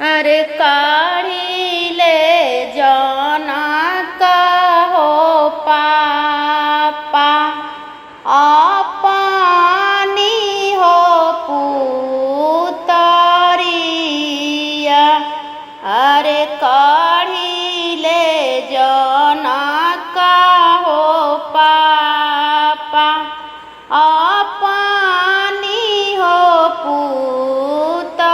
अरे काढ़ी ले जाना का हो पापा पानी हो पुतरिया। अरे काढ़ी ले जाना का हो पापा पानी हो पुतरिया।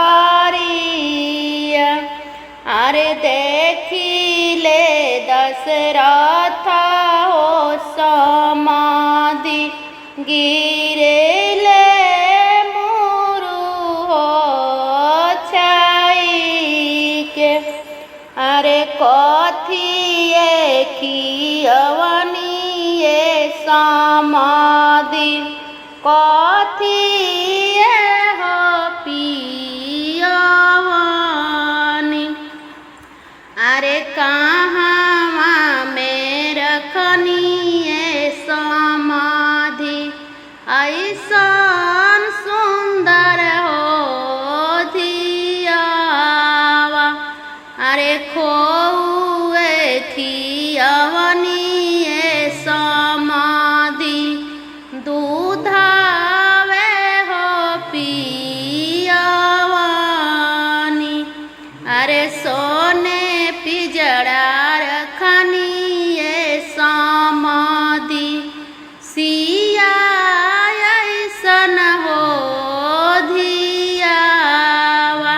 अरे देखी ले दशरथ हो समाधि गिरे ले मुरु हो छाई के। अरे कथिए खियवनिए समाधि कथिए हो पियवनी। अरे कहाँ में रखनिए समाधि ऐसन सुंदर हो धियावा। अरे खोए खियवनिए समाधि दूधावे हो पियवनी। अरे सोने पिजड़ा रखनिए समाधि सिया ऐसन हो धियावा।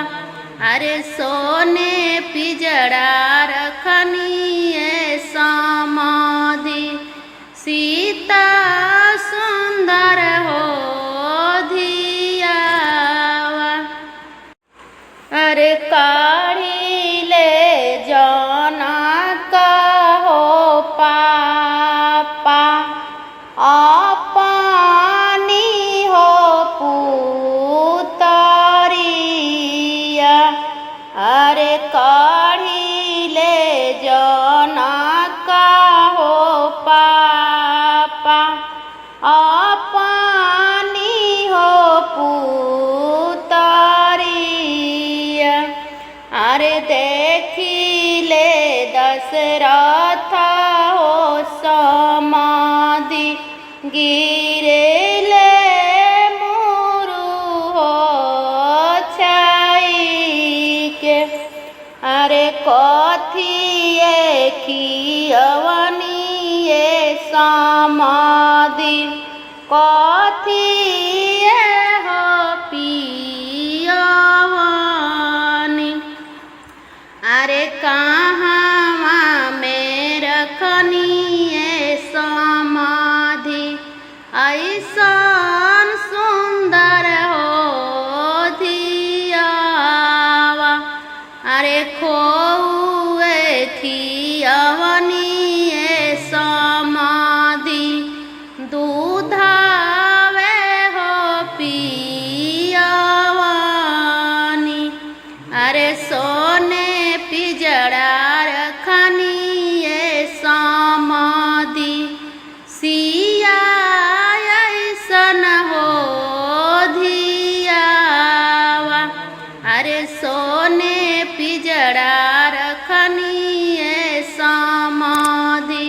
अरे सोने पिजड़ा रखनिए समाधि सीता सुंदर हो धियावा। अरे काढ़ी ले जाना का हो पापा पानी हो पुतरिया। अरे काढ़ी ले जाना का हो पापा पानी हो पुतरिया। अरे देखी ले दशरथ हो समाधि गिरे ले मुरु हो छाई के। अरे कथिए खियवनिए समाधि कथिए हो पियवनी। अरे कहाँ में रखनिए समाधि ऐसन सुंदर हो धियावा। अरे खोए खियवनिए समाधि दूधावे हो पियवनी। अरे सोने पिजड़ा रखनिए समाधि सिया ऐसन हो धियावा। अरे सोने पिजड़ा रखनिए समाधि